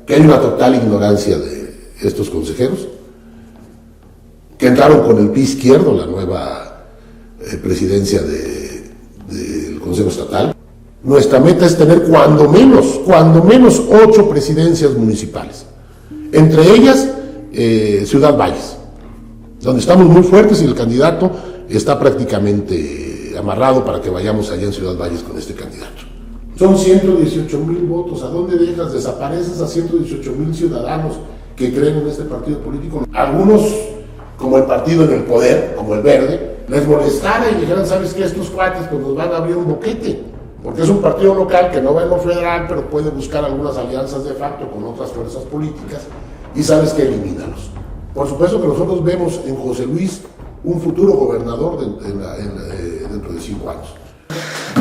que hay una total ignorancia de estos consejeros, que entraron con el pie izquierdo la nueva presidencia del Consejo Estatal. Nuestra meta es tener cuando menos 8 presidencias municipales, entre ellas Ciudad Valles, donde estamos muy fuertes y el candidato está prácticamente amarrado para que vayamos allá en Ciudad Valles con este candidato. Son 118,000 votos. ¿A dónde dejas? Desapareces a 118,000 ciudadanos que creen en este partido político. Algunos, como el partido en el poder, como el Verde, les molestara y dijeran, ¿sabes qué? Estos cuates pues nos van a abrir un boquete, porque es un partido local que no va en lo federal, pero puede buscar algunas alianzas de facto con otras fuerzas políticas, y sabes que elimínalos. Por supuesto que nosotros vemos en José Luis un futuro gobernador dentro de 5 años.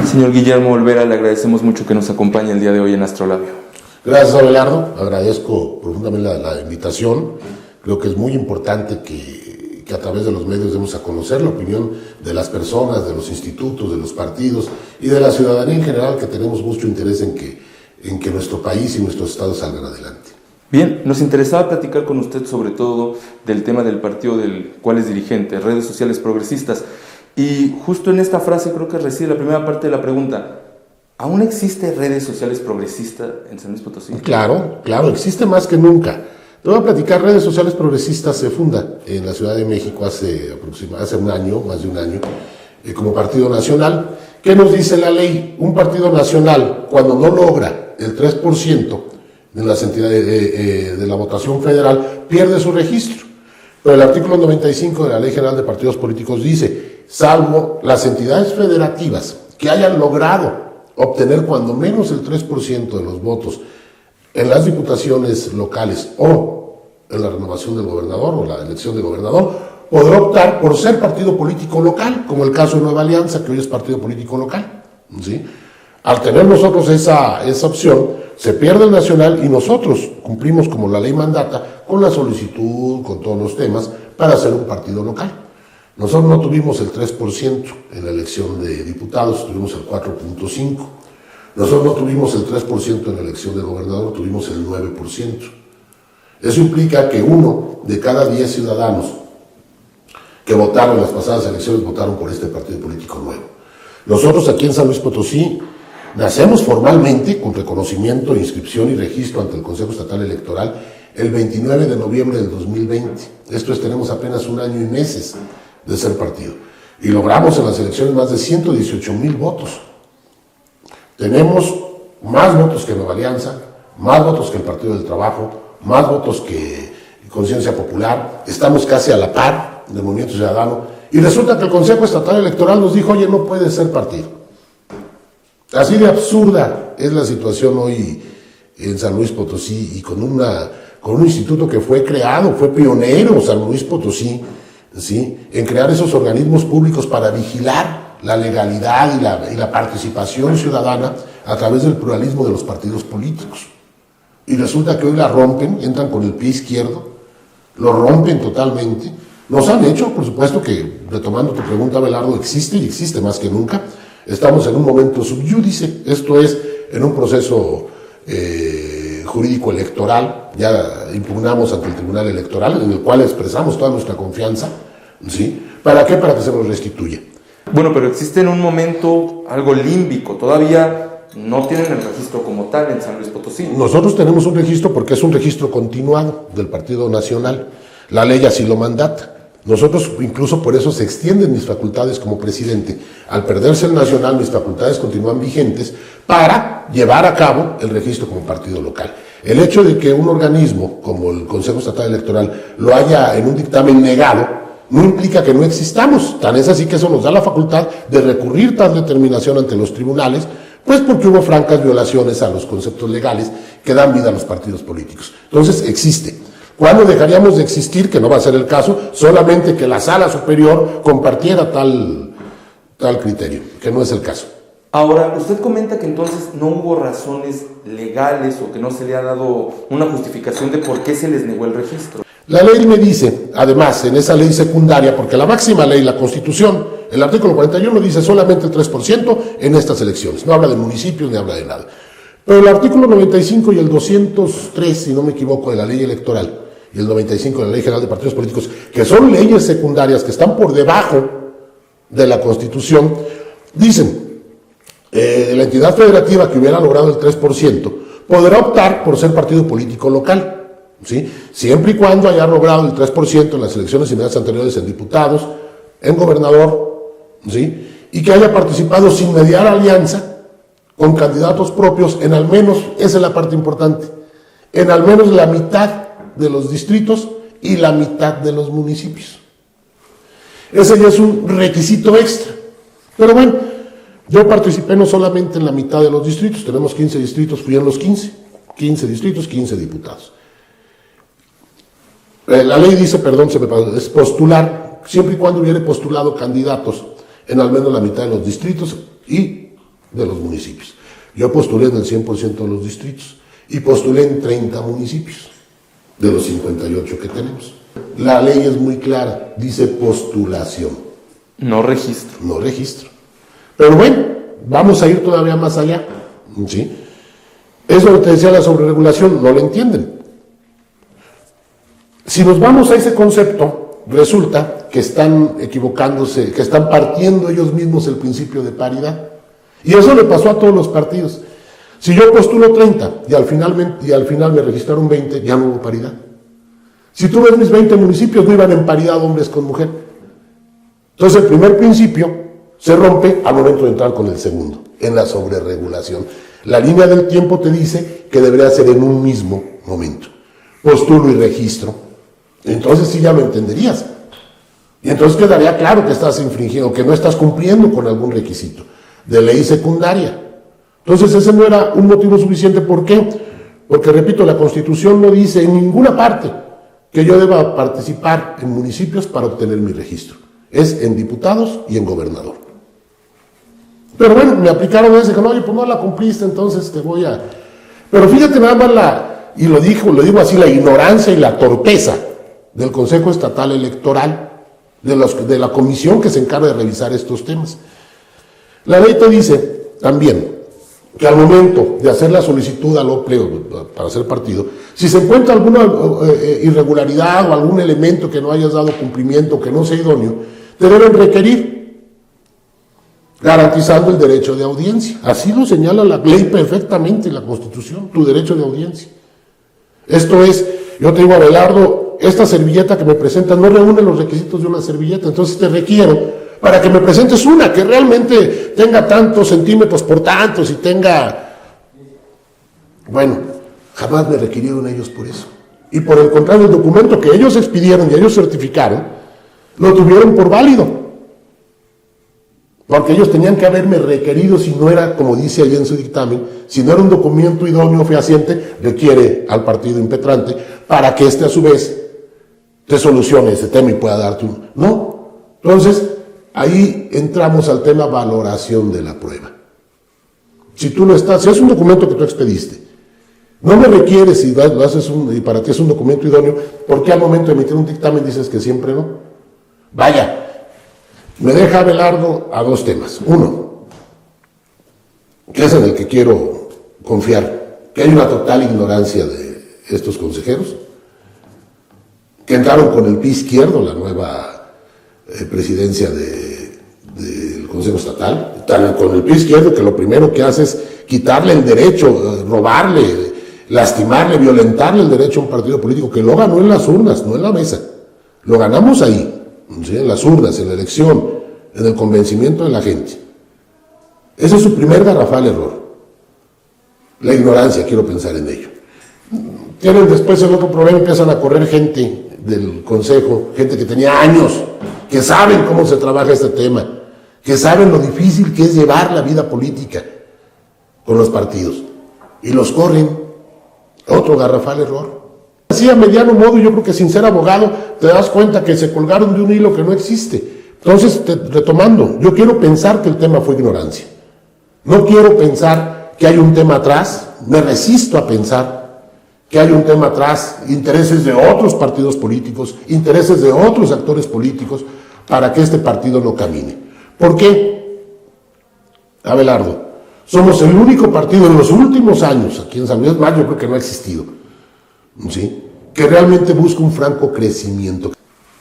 Señor Guillermo Olvera, le agradecemos mucho que nos acompañe el día de hoy en Astrolabio. Gracias, Abelardo. Agradezco profundamente la invitación. Creo que es muy importante que a través de los medios demos a conocer la opinión de las personas, de los institutos, de los partidos y de la ciudadanía en general, que tenemos mucho interés en que nuestro país y nuestros estados salgan adelante. Bien, nos interesaba platicar con usted sobre todo del tema del partido del cual es dirigente, redes sociales progresistas. Y justo en esta frase creo que reside la primera parte de la pregunta. ¿Aún existe redes sociales progresistas en San Luis Potosí? Claro, existe más que nunca. Te voy a platicar, Redes Sociales Progresistas se funda en la Ciudad de México hace un año, más de un año, como partido nacional. ¿Qué nos dice la ley? Un partido nacional, cuando no logra el 3% de las entidades de la votación federal, pierde su registro. Pero el artículo 95 de la Ley General de Partidos Políticos dice, salvo las entidades federativas que hayan logrado obtener cuando menos el 3% de los votos en las diputaciones locales o en la renovación del gobernador o la elección del gobernador, podrá optar por ser partido político local, como el caso de Nueva Alianza, que hoy es partido político local, ¿sí? Al tener nosotros esa opción, se pierde el nacional y nosotros cumplimos como la ley mandata con la solicitud, con todos los temas, para ser un partido local. Nosotros no tuvimos el 3% en la elección de diputados, tuvimos el 4.5%. Nosotros no tuvimos el 3% en la elección de gobernador, tuvimos el 9%. Eso implica que 1 de cada 10 ciudadanos que votaron en las pasadas elecciones votaron por este partido político nuevo. Nosotros aquí en San Luis Potosí nacemos formalmente con reconocimiento, inscripción y registro ante el Consejo Estatal Electoral el 29 de noviembre del 2020. Esto es, tenemos apenas un año y meses de ser partido. Y logramos en las elecciones más de 118,000 votos. Tenemos más votos que Nueva Alianza, más votos que el Partido del Trabajo, más votos que Conciencia Popular. Estamos casi a la par del Movimiento Ciudadano. Y resulta que el Consejo Estatal Electoral nos dijo, oye, no puede ser partido. Así de absurda es la situación hoy en San Luis Potosí, y con un instituto que fue creado, fue pionero San Luis Potosí, ¿sí?, en crear esos organismos públicos para vigilar la legalidad y la participación ciudadana a través del pluralismo de los partidos políticos. Y resulta que hoy la rompen, entran con el pie izquierdo, lo rompen totalmente. Nos han hecho, por supuesto que, retomando tu pregunta, Abelardo, existe y existe más que nunca. Estamos en un momento subyúdice, esto es, en un proceso jurídico electoral, ya impugnamos ante el Tribunal Electoral, en el cual expresamos toda nuestra confianza, ¿sí? ¿Para qué? Para que se nos restituya. Bueno, pero existe en un momento algo límbico, todavía no tienen el registro como tal en San Luis Potosí. Nosotros tenemos un registro porque es un registro continuado del Partido Nacional, la ley así lo mandata. Nosotros, incluso por eso se extienden mis facultades como presidente. Al perderse el nacional, mis facultades continúan vigentes para llevar a cabo el registro como partido local. El hecho de que un organismo como el Consejo Estatal Electoral lo haya en un dictamen negado, no implica que no existamos. Tan es así que eso nos da la facultad de recurrir tal determinación ante los tribunales, pues porque hubo francas violaciones a los conceptos legales que dan vida a los partidos políticos. Entonces, existe. ¿Cuándo dejaríamos de existir? Que no va a ser el caso, solamente que la sala superior compartiera tal criterio, que no es el caso. Ahora, usted comenta que entonces no hubo razones legales o que no se le ha dado una justificación de por qué se les negó el registro. La ley me dice, además, en esa ley secundaria, porque la máxima ley, la Constitución, el artículo 41 dice solamente el 3% en estas elecciones, no habla de municipios ni habla de nada. Pero el artículo 95 y el 203, si no me equivoco, de la ley electoral, y el 95 de la Ley General de Partidos Políticos, que son leyes secundarias que están por debajo de la Constitución, dicen, la entidad federativa que hubiera logrado el 3% podrá optar por ser partido político local, ¿sí? Siempre y cuando haya logrado el 3% en las elecciones inmediatas anteriores en diputados, en gobernador, ¿sí? Y que haya participado sin mediar alianza con candidatos propios en al menos, esa es la parte importante, en al menos la mitad de los distritos y la mitad de los municipios. Ese ya es un requisito extra. Pero bueno, yo participé no solamente en la mitad de los distritos, tenemos 15 distritos, fui en los 15 distritos, 15 diputados. La ley dice, perdón, se me pasó, es postular, siempre y cuando hubiere postulado candidatos en al menos la mitad de los distritos y de los municipios. Yo postulé en el 100% de los distritos y postulé en 30 municipios de los 58 que tenemos. La ley es muy clara, dice postulación. No registro. No registro. Pero bueno, vamos a ir todavía más allá, ¿sí? Eso lo que te decía la sobreregulación, no lo entienden. Si nos vamos a ese concepto, resulta que están equivocándose, que están partiendo ellos mismos el principio de paridad. Y eso le pasó a todos los partidos. Si yo postulo 30 y al final me registraron 20, ya no hubo paridad. Si tú ves mis 20 municipios, no iban en paridad hombres con mujer. Entonces el primer principio se rompe al momento de entrar con el segundo, en la sobreregulación. La línea del tiempo te dice que debería ser en un mismo momento. Postulo y registro. Entonces sí ya lo entenderías. Y entonces quedaría claro que estás infringiendo, que no estás cumpliendo con algún requisito de ley secundaria. Entonces ese no era un motivo suficiente. ¿Por qué? Porque, repito, la Constitución no dice en ninguna parte que yo deba participar en municipios para obtener mi registro. Es en diputados y en gobernador. Pero bueno, me aplicaron ese, que no, oye, pues no la cumpliste, entonces te voy a... Pero fíjate nada más y lo digo así, la ignorancia y la torpeza del Consejo Estatal Electoral, de la comisión que se encarga de revisar estos temas. La ley te dice también que al momento de hacer la solicitud al OPLE para ser partido, si se encuentra alguna irregularidad o algún elemento que no hayas dado cumplimiento, que no sea idóneo, te deben requerir, garantizando el derecho de audiencia. Así lo señala la ley perfectamente, la Constitución, tu derecho de audiencia. Esto es, yo te digo, Abelardo, esta servilleta que me presentas no reúne los requisitos de una servilleta, entonces te requiero para que me presentes una que realmente tenga tantos centímetros por tantos y tenga... Bueno, jamás me requirieron ellos por eso. Y por el contrario, el documento que ellos expidieron y ellos certificaron, lo tuvieron por válido. Porque ellos tenían que haberme requerido, si no era, como dice ahí en su dictamen, si no era un documento idóneo fehaciente, requiere al partido impetrante para que éste a su vez te solucione ese tema y pueda darte un... ¿No? Entonces, ahí entramos al tema valoración de la prueba. Si tú no estás, si es un documento que tú expediste, no me requieres si lo haces y para ti es un documento idóneo, ¿por qué al momento de emitir un dictamen dices que siempre no? Vaya, me deja Abelardo a dos temas. Uno, que es en el que quiero confiar, que hay una total ignorancia de estos consejeros, que entraron con el pie izquierdo, la nueva presidencia del Consejo Estatal, están con el pie izquierdo, que lo primero que hace es quitarle el derecho, robarle, lastimarle, violentarle el derecho a un partido político que lo ganó en las urnas, no en la mesa. Lo ganamos ahí, ¿sí? En las urnas, en la elección, en el convencimiento de la gente. Ese es su primer garrafal error. La ignorancia, quiero pensar en ello. Tienen después el otro problema, empiezan a correr gente del Consejo, gente que tenía años, que saben cómo se trabaja este tema, que saben lo difícil que es llevar la vida política con los partidos, y los corren. Otro garrafal error. Así a mediano modo, yo creo que sin ser abogado, te das cuenta que se colgaron de un hilo que no existe. Entonces, retomando, yo quiero pensar que el tema fue ignorancia. No quiero pensar que hay un tema atrás, me resisto a pensar que hay un tema atrás, intereses de otros partidos políticos, intereses de otros actores políticos, para que este partido no camine. ¿Por qué, Abelardo? Somos el único partido en los últimos años, aquí en San Luis, más yo creo que no ha existido, ¿sí?, que realmente busca un franco crecimiento.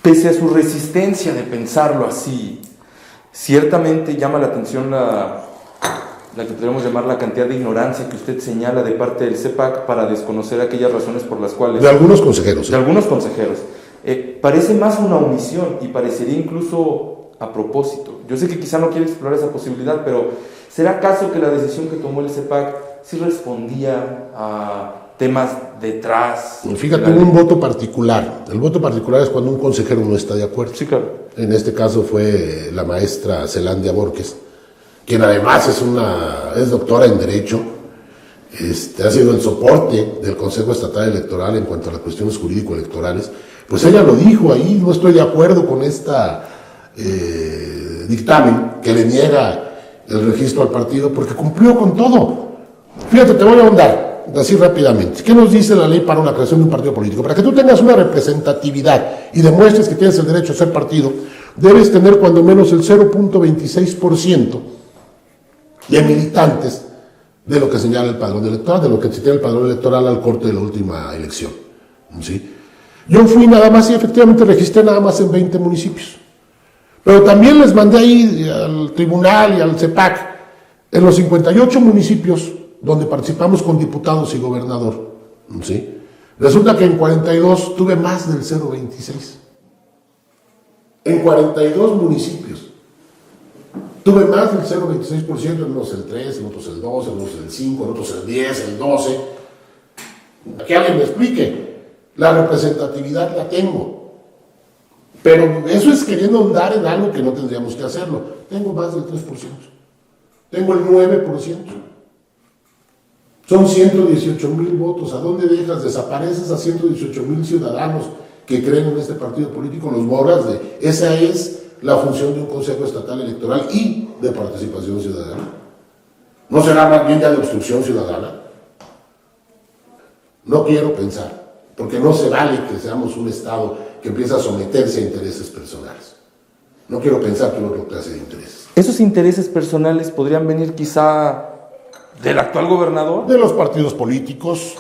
Pese a su resistencia de pensarlo así, ciertamente llama la atención la que podríamos llamar la cantidad de ignorancia que usted señala de parte del CEPAC para desconocer aquellas razones por las cuales... De algunos consejeros. De algunos consejeros. Parece más una omisión y parecería incluso a propósito. Yo sé que quizá no quiere explorar esa posibilidad, pero ¿será acaso que la decisión que tomó el CEPAC sí respondía a temas detrás? Fíjate, hubo un voto particular. El voto particular es cuando un consejero no está de acuerdo. Sí, claro. En este caso fue la maestra Zelandia Borges, quien además es doctora en Derecho, ha sido el soporte del Consejo Estatal Electoral en cuanto a las cuestiones jurídico-electorales. Pues ella lo dijo ahí: no estoy de acuerdo con esta dictamen que le niega el registro al partido porque cumplió con todo. Fíjate, te voy a ahondar así rápidamente. ¿Qué nos dice la ley para la creación de un partido político? Para que tú tengas una representatividad y demuestres que tienes el derecho a ser partido, debes tener cuando menos el 0.26% de militantes de lo que señala el padrón electoral, de lo que tiene el padrón electoral al corte de la última elección, ¿sí? Yo fui nada más y efectivamente registré nada más en 20 municipios. Pero también les mandé ahí al tribunal y al CEPAC en los 58 municipios donde participamos con diputados y gobernador, ¿sí? Resulta que en 42 tuve más del 0.26. En 42 municipios tuve más del 0.26%, en unos el 3, en otros el 2, en otros el 5, en otros el 10, el 12. Que alguien me explique. La representatividad la tengo. Pero eso es queriendo andar en algo que no tendríamos que hacerlo. Tengo más del 3%. Tengo el 9%. Son 118,000 votos. ¿A dónde dejas? Desapareces a 118,000 ciudadanos que creen en este partido político, los borras de... Esa es la función de un Consejo Estatal Electoral y de participación ciudadana. ¿No será más bien ya de obstrucción ciudadana? No quiero pensar, porque no se vale que seamos un Estado que empieza a someterse a intereses personales. No quiero pensar que hubo otra clase de intereses. ¿Esos intereses personales podrían venir quizá del actual gobernador? De los partidos políticos.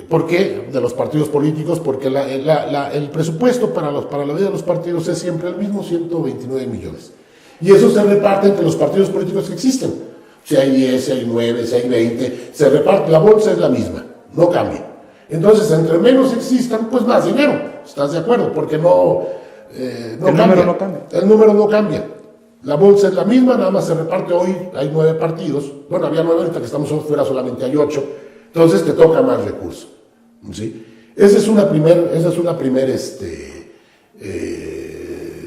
¿Por qué? De los partidos políticos, porque el presupuesto para la vida de los partidos es siempre el mismo, 129 millones. Y eso se reparte entre los partidos políticos que existen. Si hay 10, si hay 9, si hay 20, se reparte, la bolsa es la misma, no cambia. Entonces, entre menos existan, pues más dinero. ¿Estás de acuerdo? Porque el número no cambia. El número no cambia. La bolsa es la misma, nada más se reparte hoy, hay 9 partidos. Bueno, había 9, ahorita que estamos fuera solamente hay 8. Entonces te toca más recursos, ¿sí? Esa es una primer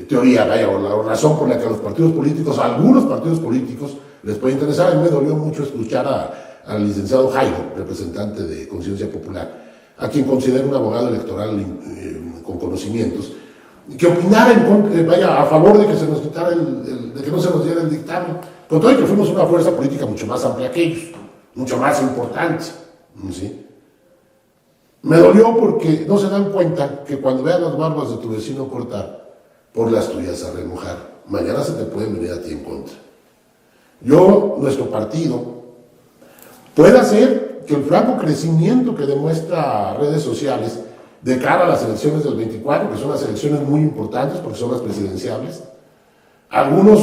teoría, vaya, o la razón por la que a los partidos políticos, a algunos partidos políticos, les puede interesar. A mí me dolió mucho escuchar al licenciado Jairo, representante de Conciencia Popular, a quien considero un abogado electoral con conocimientos, que opinara a favor de que se nos quitara de que no se nos diera el dictamen, con todo y que fuimos una fuerza política mucho más amplia que ellos, mucho más importante, ¿sí? Me dolió porque no se dan cuenta que cuando vean las barbas de tu vecino cortar, por las tuyas a remojar, mañana se te pueden venir a ti en contra. Nuestro partido, puede hacer que el flaco crecimiento que demuestra redes sociales de cara a las elecciones del 24, que son las elecciones muy importantes porque son las presidenciales, algunos,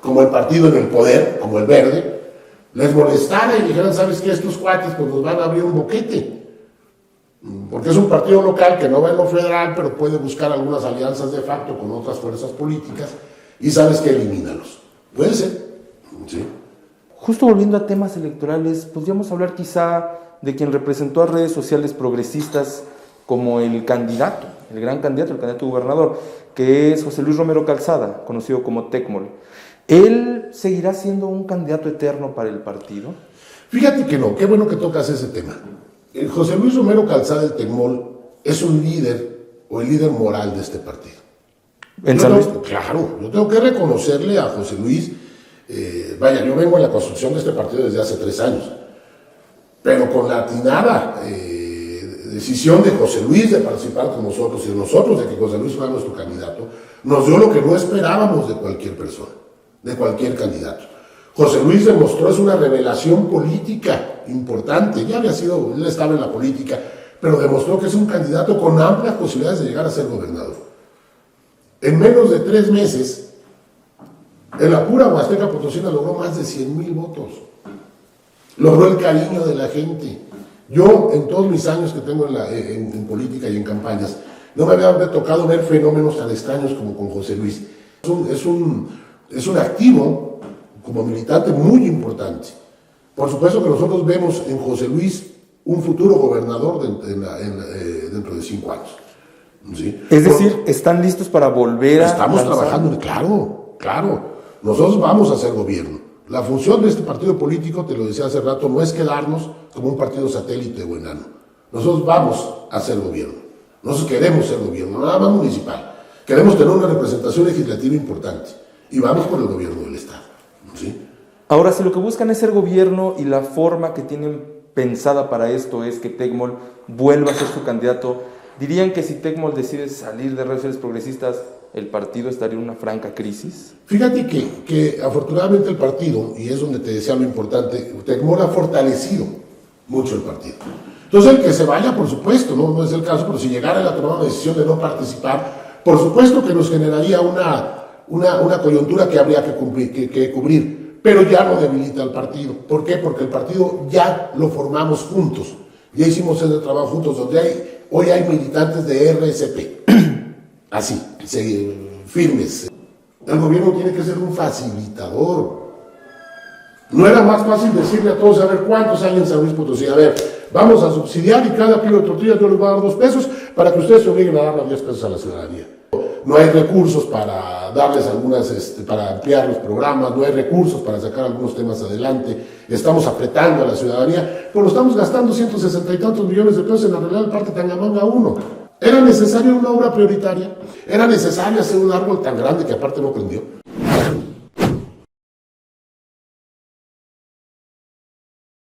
como el partido en el poder, como el Verde, les molestara y dijeran: ¿sabes qué? Estos cuates pues nos van a abrir un boquete, porque es un partido local que no va en lo federal, pero puede buscar algunas alianzas de facto con otras fuerzas políticas, y sabes que elimínalos. Puede ser, ¿sí? Justo volviendo a temas electorales, podríamos hablar quizá de quien representó a redes sociales progresistas como el candidato, el gran candidato, el candidato gobernador, que es José Luis Romero Calzada, conocido como Tecmol. ¿Él seguirá siendo un candidato eterno para el partido? Fíjate que no, qué bueno que tocas ese tema. José Luis Romero Calzada, el Tecmol, es un líder, o el líder moral de este partido. ¿En San Luis? Claro, yo tengo que reconocerle a José Luis. Yo vengo en la construcción de este partido desde hace 3 años, pero con la atinada decisión de José Luis de participar con nosotros y de nosotros de que José Luis fuera nuestro candidato, nos dio lo que no esperábamos de cualquier persona, de cualquier candidato. José Luis demostró, es una revelación política importante, ya había sido, él estaba en la política, pero demostró que es un candidato con amplias posibilidades de llegar a ser gobernador. En menos de 3 meses, en la pura Huasteca Potosina logró más de 100,000 votos. Logró el cariño de la gente. Yo, en todos mis años que tengo en política y en campañas, no me había tocado ver fenómenos tan extraños como con José Luis. Es un activo como militante muy importante. Por supuesto que nosotros vemos en José Luis un futuro gobernador dentro de 5 años. ¿Sí? Es decir, ¿están listos para volver a Estamos lanzar? trabajando, claro. Nosotros vamos a hacer gobierno. La función de este partido político, te lo decía hace rato, no es quedarnos como un partido satélite o enano. Nosotros vamos a hacer gobierno. Nosotros queremos ser gobierno, nada más municipal. Queremos tener una representación legislativa importante. Y vamos por el gobierno del Estado. ¿Sí? Ahora, si lo que buscan es ser gobierno y la forma que tienen pensada para esto es que Tecmol vuelva a ser su candidato, ¿dirían que si Tecmol decide salir de redes sociales progresistas, el partido estaría en una franca crisis? Fíjate que afortunadamente el partido, y es donde te decía lo importante, Tecmol ha fortalecido mucho el partido. Entonces el que se vaya, por supuesto, no es el caso, pero si llegara a tomar una decisión de no participar, por supuesto que nos generaría una coyuntura que habría que cubrir, pero ya no debilita al partido. ¿Por qué? Porque el partido ya lo formamos juntos, ya hicimos ese trabajo juntos, donde hoy hay militantes de RSP, así, firmes. El gobierno tiene que ser un facilitador. No era más fácil decirle a todos, a ver, ¿cuántos hay en San Luis Potosí? A ver, vamos a subsidiar y cada kilo de tortillas yo les voy a dar 2 pesos para que ustedes se obliguen a darle 10 pesos a la ciudadanía. No hay recursos para darles para ampliar los programas, no hay recursos para sacar algunos temas adelante. Estamos apretando a la ciudadanía, pero estamos gastando 160 y tantos millones de pesos en arreglar el Parque Tangamanga 1. ¿Era necesaria una obra prioritaria? ¿Era necesario hacer un árbol tan grande que aparte no prendió?